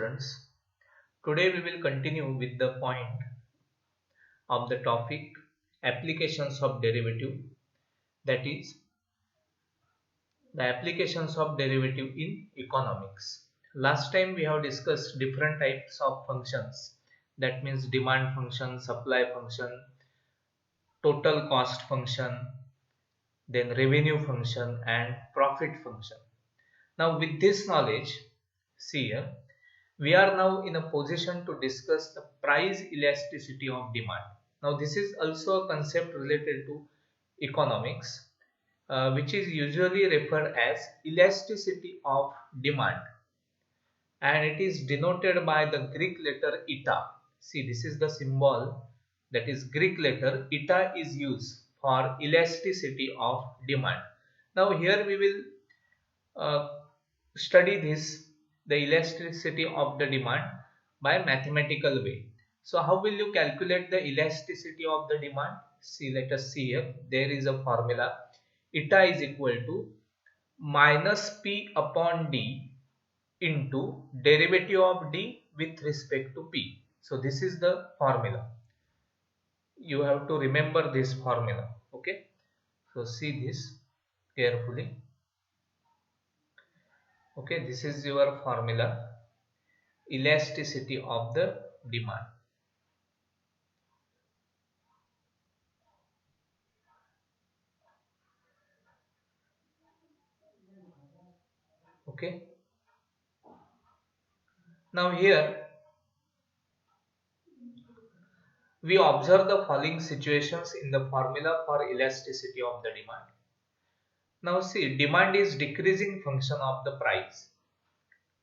Students, today we will continue with the point of the topic applications of derivative, that is the applications of derivative in economics. Last time we have discussed different types of functions, that means demand function, supply function, total cost function, then revenue function and profit function. Now with this knowledge, see here, we are now in a position to discuss the price elasticity of demand. Now this is also a concept related to economics, which is usually referred as elasticity of demand, and it is denoted by the Greek letter eta. See, this is the symbol, that is Greek letter eta is used for elasticity of demand. Now here we will uh, study this, the elasticity of the demand, by mathematical way. So how will you calculate the elasticity of the demand? See, let us see here. There is a formula. Eta is equal to minus P upon D into derivative of D with respect to P. So this is the formula. You have to remember this formula. Okay. So see this carefully. Okay, this is your formula, elasticity of the demand. Okay, now here we observe the following situations in the formula for elasticity of the demand. Now see, demand is decreasing function of the price.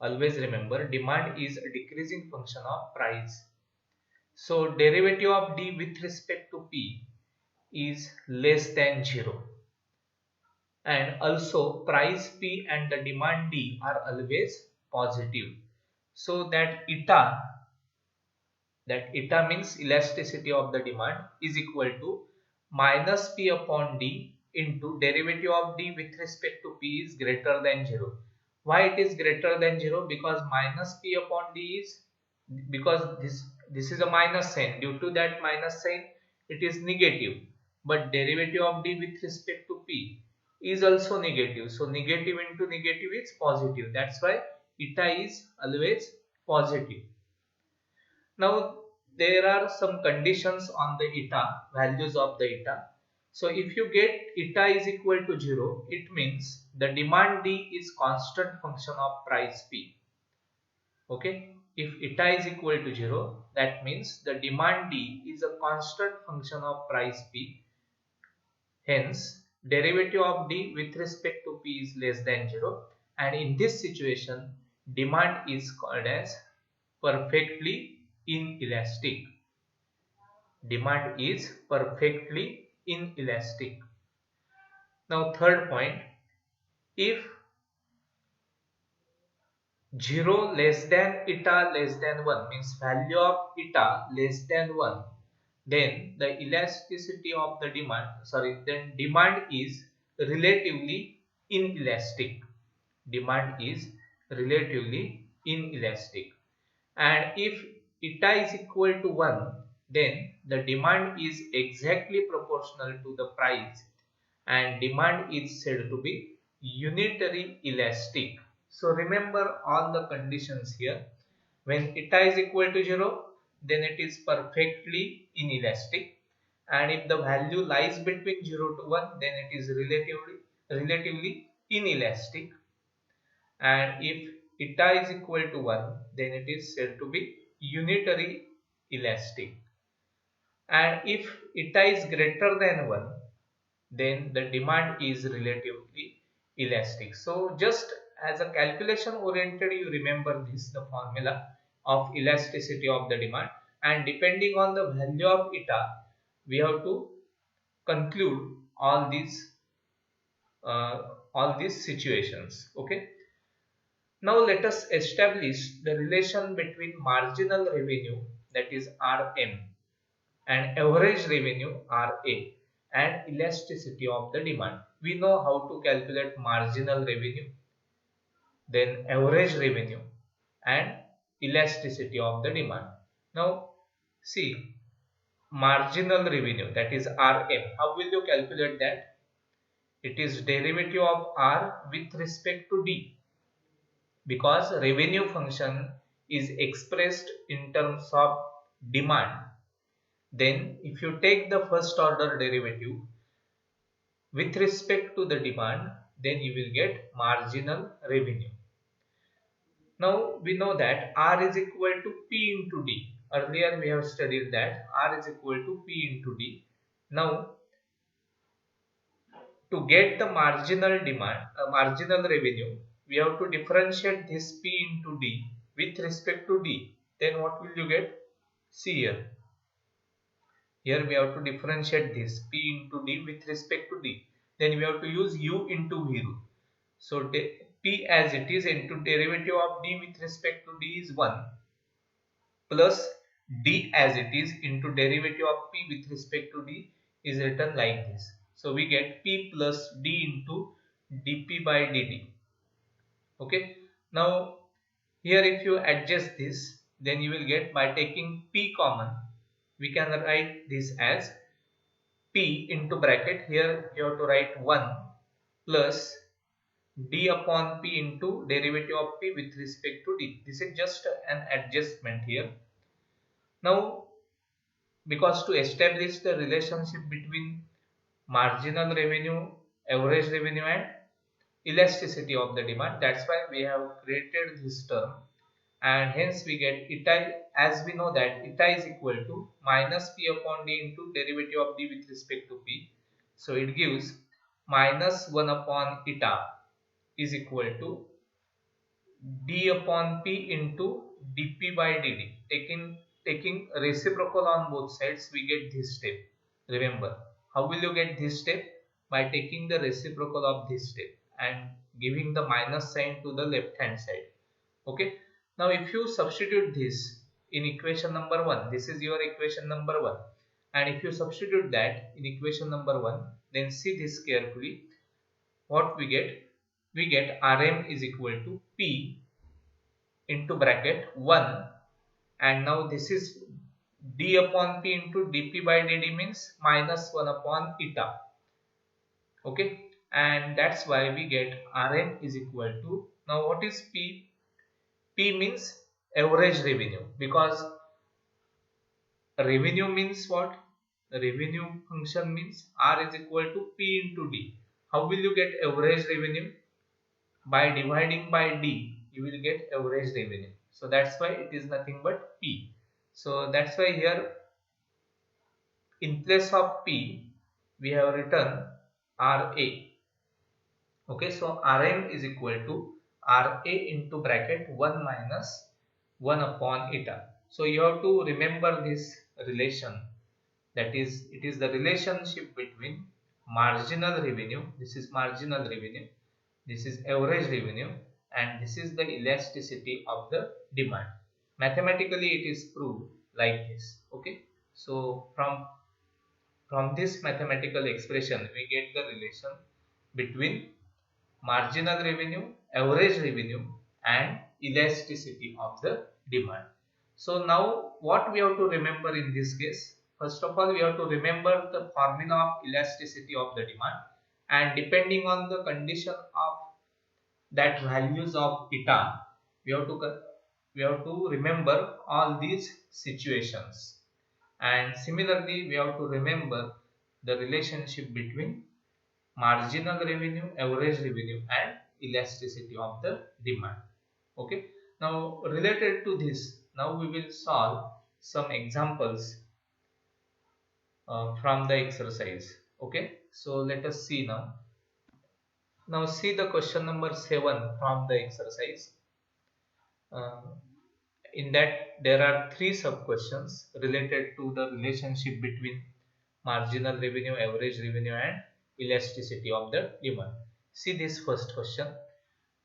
Always remember, demand is a decreasing function of price. So derivative of D with respect to P is less than 0. And also price P and the demand D are always positive. So that eta means elasticity of the demand, is equal to minus P upon D into derivative of D with respect to P is greater than 0. Why it is greater than 0? Because minus P upon D is, because this is a minus sign, due to that minus sign it is negative, but derivative of D with respect to P is also negative. So negative into negative is positive. That's why eta is always positive. Now there are some conditions on the eta, values of the eta. So if you get eta is equal to 0, it means the demand D is constant function of price P. Okay, if eta is equal to 0, that means the demand D is a constant function of price P. Hence, derivative of D with respect to P is less than 0, and in this situation, demand is called as perfectly inelastic. Demand is perfectly inelastic. Now, third point, if 0 less than eta less than 1 means value of eta less than 1, then the elasticity of the demand, then demand is relatively inelastic. Demand is relatively inelastic. And if eta is equal to 1, then the demand is exactly proportional to the price, and demand is said to be unitary elastic. So remember all the conditions here. When eta is equal to 0, then it is perfectly inelastic, and if the value lies between 0 to 1, then it is relatively inelastic, and if eta is equal to 1, then it is said to be unitary elastic, and if eta is greater than 1, then the demand is relatively elastic. So just as a calculation oriented, you remember this, the formula of elasticity of the demand, and depending on the value of eta, we have to conclude all these situations. Okay, now let us establish the relation between marginal revenue, that is RM, and average revenue RA, and elasticity of the demand. We know how to calculate marginal revenue, then average revenue and elasticity of the demand. Now see, marginal revenue, that is RM. How will you calculate that? It is derivative of R with respect to D, because revenue function is expressed in terms of demand. Then if you take the first order derivative with respect to the demand, then you will get marginal revenue. Now we know that R is equal to P into D. Earlier we have studied that R is equal to P into D. Now to get the marginal demand, marginal revenue, we have to differentiate this P into D with respect to D. Then what will you get? See here. Here we have to differentiate this P into D with respect to D. Then we have to use U into V rule. So P as it is into derivative of D with respect to D is 1, plus D as it is into derivative of P with respect to D is written like this. So we get P plus D into dP by dt. Okay. Now here if you adjust this, then you will get, by taking P common, we can write this as P into bracket, here you have to write 1 plus D upon P into derivative of P with respect to D. This is just an adjustment here. Now because to establish the relationship between marginal revenue, average revenue and elasticity of the demand, that's why we have created this term, and hence we get eta, as we know that eta is equal to minus P upon D into derivative of D with respect to P. So it gives minus 1 upon eta is equal to D upon P into dP by dt. Taking reciprocal on both sides, we get this step. Remember, how will you get this step? By taking the reciprocal of this step and giving the minus sign to the left hand side. Okay. Now if you substitute this in equation number 1, this is your equation number 1, and if you substitute that in equation number 1, then see this carefully. What we get? We get Rm is equal to P into bracket 1, and now this is D upon P into dP by dt means minus 1 upon eta. Okay, and that's why we get Rm is equal to, now what is P? P means average revenue, because revenue means what? Revenue function means R is equal to P into D. How will you get average revenue? By dividing by D, you will get average revenue. So that's why it is nothing but P. So that's why here in place of P we have written RA. Okay, so Rm is equal to RA into bracket 1 minus 1 upon eta. So you have to remember this relation, that is, it is the relationship between marginal revenue, this is marginal revenue, this is average revenue, and this is the elasticity of the demand. Mathematically it is proved like this. Okay, so from this mathematical expression we get the relation between marginal revenue, average revenue and elasticity of the demand. So now what we have to remember in this case? First of all, we have to remember the formula of elasticity of the demand, and depending on the condition of that values of eta, we have to remember all these situations. And similarly, we have to remember the relationship between marginal revenue, average revenue and elasticity of the demand. Okay. Now related to this, now we will solve some examples from the exercise. Okay. So let us see now. Now see the question number 7 from the exercise. In that there are 3 sub questions related to the relationship between marginal revenue, average revenue and elasticity of the demand. See this first question.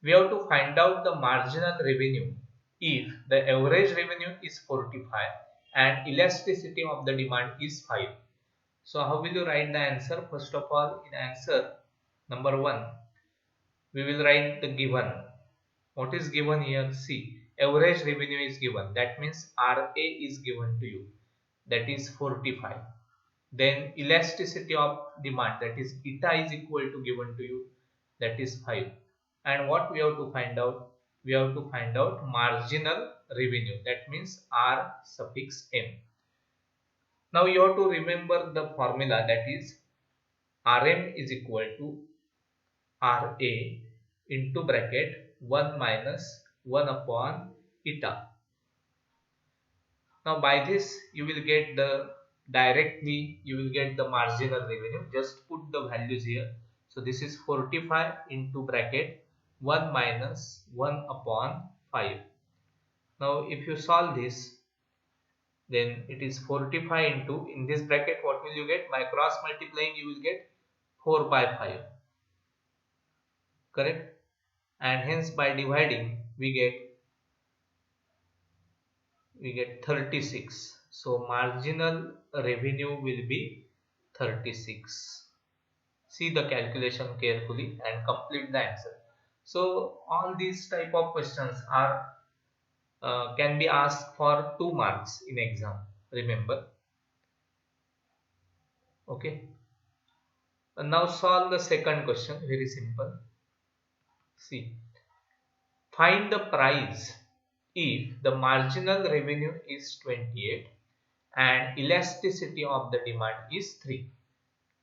We have to find out the marginal revenue if the average revenue is 45 and elasticity of the demand is 5. So how will you write the answer? First of all, in answer number 1, we will write the given. What is given here? See, average revenue is given, that means RA is given to you, that is 45. Then elasticity of demand, that is eta is equal to given to you, that is 5. And what we have to find out? We have to find out marginal revenue, that means R suffix M. Now you have to remember the formula, that is RM is equal to RA into bracket 1 minus 1 upon eta. Now by this you will get the directly you will get the marginal revenue. Just put the values here. So this is 45 into bracket 1 minus 1 upon 5. Now if you solve this, then it is 45 into, in this bracket what will you get? By cross multiplying you will get 4 by 5, correct? And hence by dividing we get 36. So marginal revenue will be 36. See the calculation carefully and complete the answer. So all these type of questions are can be asked for 2 marks in exam, remember. Okay, and now solve the second question. Very simple. See, find the price if the marginal revenue is 28 and elasticity of the demand is 3.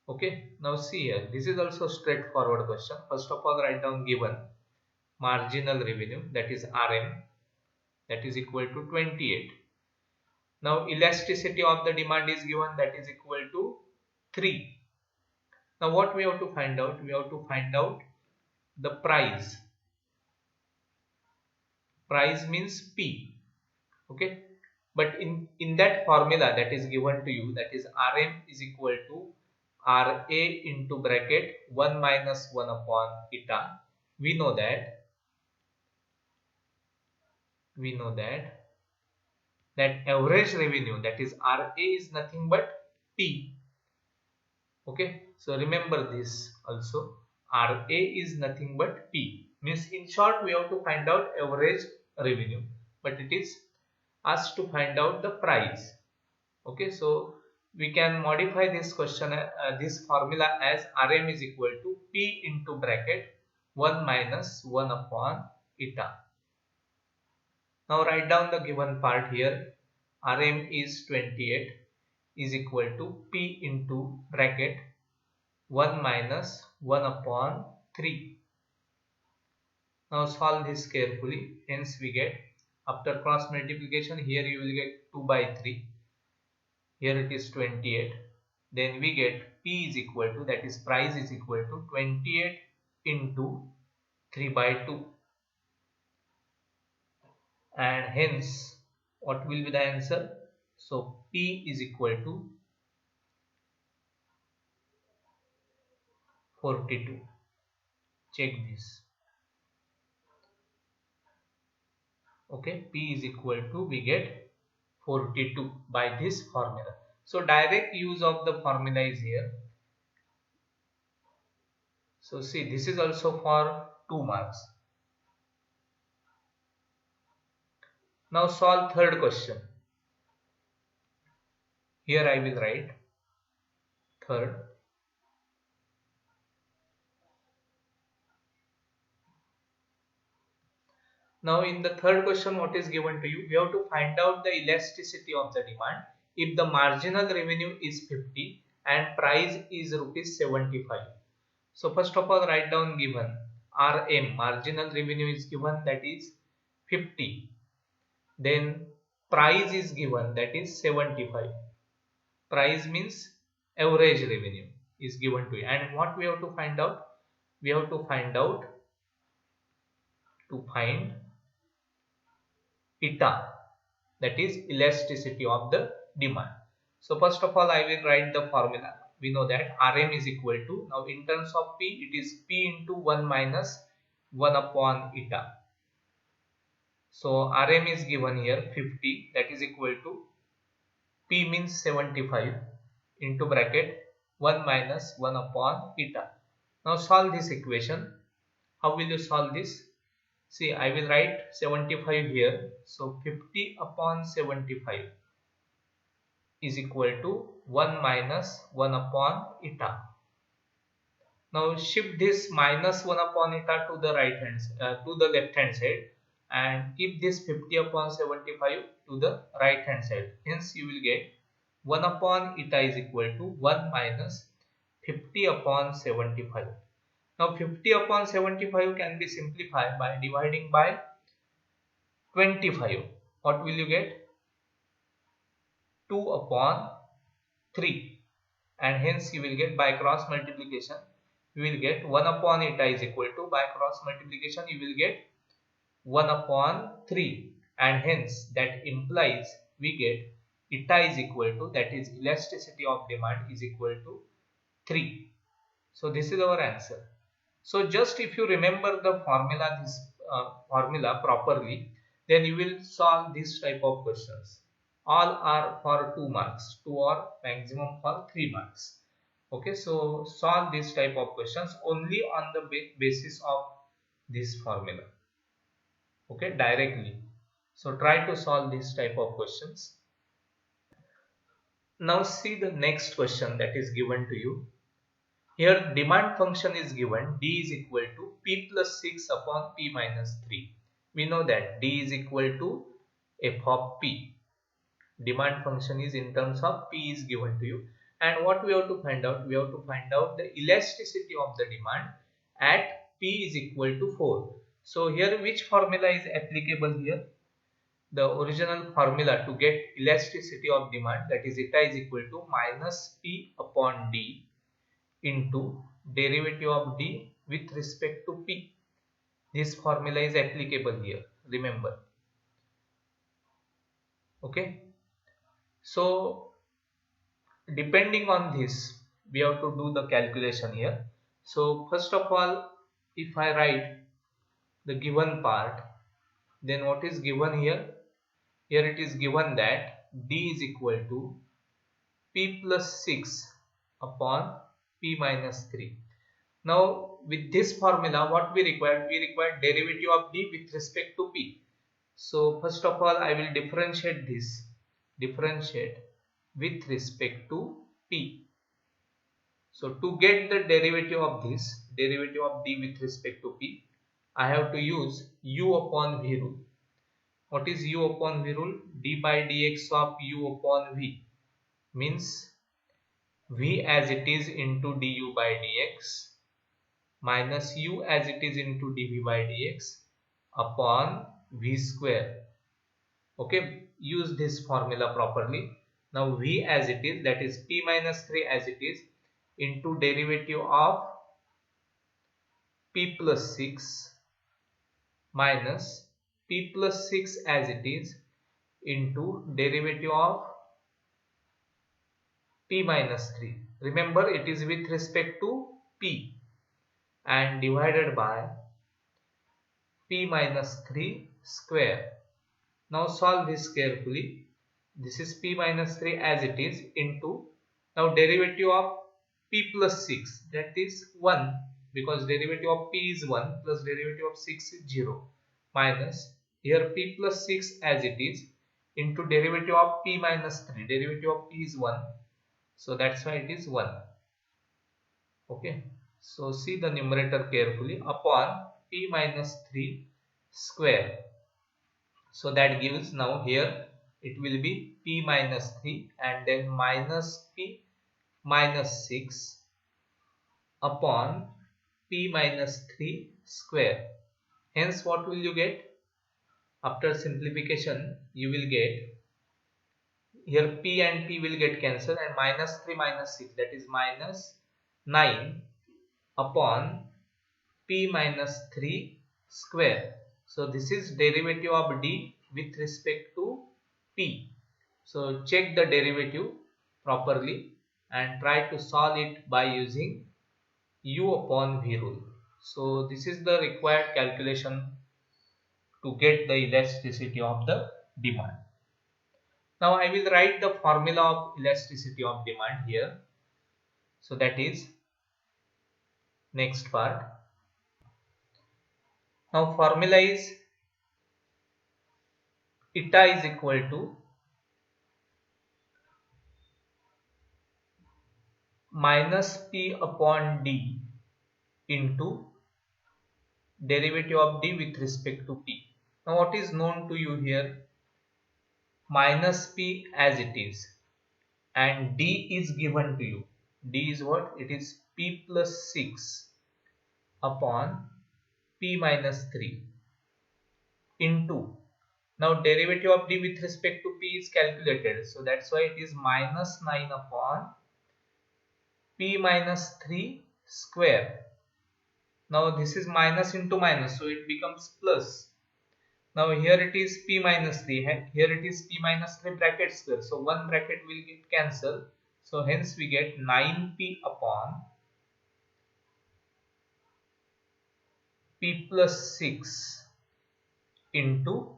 Okay, now see here, this is also straightforward question. First of all, write down given marginal revenue, that is RM, that is equal to 28. Now elasticity of the demand is given, that is equal to 3. Now what we have to find out? We have to find out the price. Price means P. Okay, but in that formula that is given to you, that is RM is equal to RA into bracket 1 minus 1 upon eta. We know that average revenue, that is RA, is nothing but P. Okay, so remember this also, RA is nothing but P. Means in short we have to find out average revenue, but it is asked to find out the price. Okay, so we can modify this question, this formula as RM is equal to P into bracket 1 minus 1 upon eta. Now write down the given part here. RM is 28 is equal to P into bracket 1 minus 1 upon 3. Now solve this carefully. Hence we get, after cross multiplication, here you will get 2 by 3. Here it is 28. Then we get P is equal to, that is price is equal to 28 into 3 by 2. And hence what will be the answer? So P is equal to 42. Check this. Okay, P is equal to, we get 42 by this formula. So direct use of the formula is here. So see, this is also for 2 marks. Now solve third question. Here I will write third. Now in the third question, what is given to you? We have to find out the elasticity of the demand if the marginal revenue is 50 and price is rupees 75. So first of all, write down given RM, marginal revenue is given, that is 50. Then price is given, that is 75. Price means average revenue is given to you. And what we have to find out? We have to find out eta, that is elasticity of the demand. So first of all, I will write the formula. We know that RM is equal to, now in terms of P, it is P into 1 minus 1 upon eta. So RM is given here 50, that is equal to P means 75 into bracket 1 minus 1 upon eta. Now solve this equation. How will you solve this? See, I will write 75 here. So 50 upon 75 is equal to 1 minus 1 upon eta. Now shift this minus 1 upon eta to the to the left hand side, and keep this 50 upon 75 to the right hand side. Hence you will get 1 upon eta is equal to 1 minus 50 upon 75. Now 50 upon 75 can be simplified by dividing by 25. What will you get? 2 upon 3, and hence you will get by cross multiplication you will get 1 upon eta is equal to, by cross multiplication you will get 1 upon 3, and hence that implies we get eta is equal to, that is elasticity of demand is equal to 3. So this is our answer. So just if you remember the formula, this formula properly, then you will solve this type of questions. All are for 2 marks, 2 or maximum for 3 marks. Okay, so solve this type of questions only on the basis of this formula. Okay, directly. So try to solve this type of questions. Now see the next question that is given to you. Here demand function is given, d is equal to p plus 6 upon p minus 3. We know that d is equal to f of p. Demand function is in terms of p is given to you. And what we have to find out? We have to find out the elasticity of the demand at p is equal to 4. So here which formula is applicable here? The original formula to get elasticity of demand, that is eta is equal to minus p upon d into derivative of d with respect to p. This formula is applicable here, remember. Okay, so depending on this we have to do the calculation here. So first of all, if I write the given part, then what is given here? Here it is given that d is equal to p plus 6 upon p minus 3. Now with this formula what we require? We require derivative of d with respect to p. So first of all I will differentiate this, differentiate with respect to p. So to get the derivative of this, derivative of d with respect to p, I have to use u upon v rule. What is u upon v rule? D by dx of u upon v means v as it is into du by dx minus u as it is into dv by dx upon v square. Okay, use this formula properly. Now v as it is, that is p minus 3 as it is, into derivative of p plus 6 minus p plus 6 as it is into derivative of p minus 3. Remember it is with respect to p, and divided by p minus 3 square. Now solve this carefully. This is p minus 3 as it is into, now derivative of p plus 6, that is 1, because derivative of p is 1 plus derivative of 6 is 0, minus here p plus 6 as it is into derivative of p minus 3, derivative of p is 1, so that's why it is 1. Okay, so see the numerator carefully, upon p minus 3 square. So that gives, now here it will be p minus 3 and then minus p minus 6 upon p minus 3 square. Hence what will you get? After simplification you will get, here p and p will get cancelled, and minus 3 minus 6, that is minus 9 upon p minus 3 square. So this is derivative of d with respect to p. So check the derivative properly and try to solve it by using u upon v rule. So this is the required calculation to get the elasticity of the demand. Now I will write the formula of elasticity of demand here. So that is next part. Now formula is eta is equal to minus P upon D into derivative of D with respect to P. Now what is known to you here? Minus P as it is, and D is given to you. D is what? It is P plus 6 upon P minus 3 into, now derivative of D with respect to P is calculated, so that's why it is minus 9 upon P minus 3 square. Now this is minus into minus, so it becomes plus. Now here it is P minus 3, here it is P minus 3 bracket square, so one bracket will get cancelled, so hence we get 9P upon P plus 6 into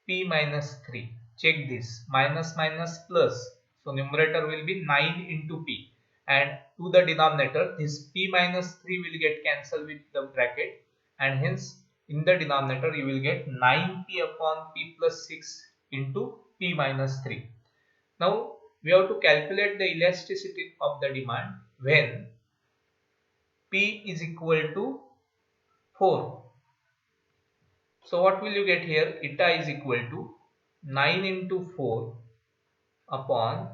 P minus 3. Check this, minus minus plus, so numerator will be 9 into P, and to the denominator this P minus 3 will get cancelled with the bracket, and hence in the denominator you will get 9P upon P plus 6 into P minus 3. Now we have to calculate the elasticity of the demand when P is equal to 4. So what will you get here? Eta is equal to 9 into 4 upon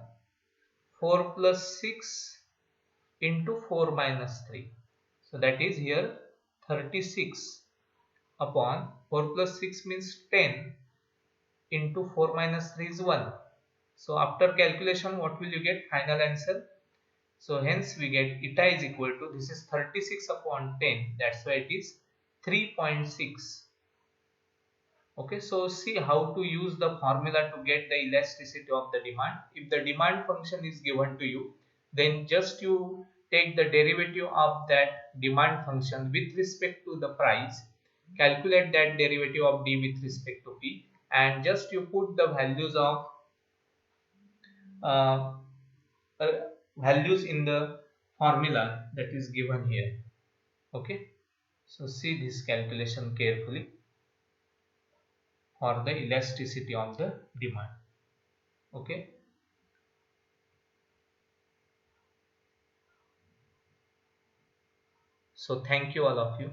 4 plus 6 into 4 minus 3. So that is here 36 upon 4 plus 6 means 10 into 4 minus 3 is 1. So after calculation what will you get? Final answer. So hence we get eta is equal to, this is 36 upon 10, that's why it is 3.6. Okay, so see how to use the formula to get the elasticity of the demand. If the demand function is given to you, then just you take the derivative of that demand function with respect to the price, calculate that derivative of D with respect to P, and just you put the values of uh, values in the formula that is given here. Okay, so see this calculation carefully for the elasticity of the demand. Okay, so thank you all of you.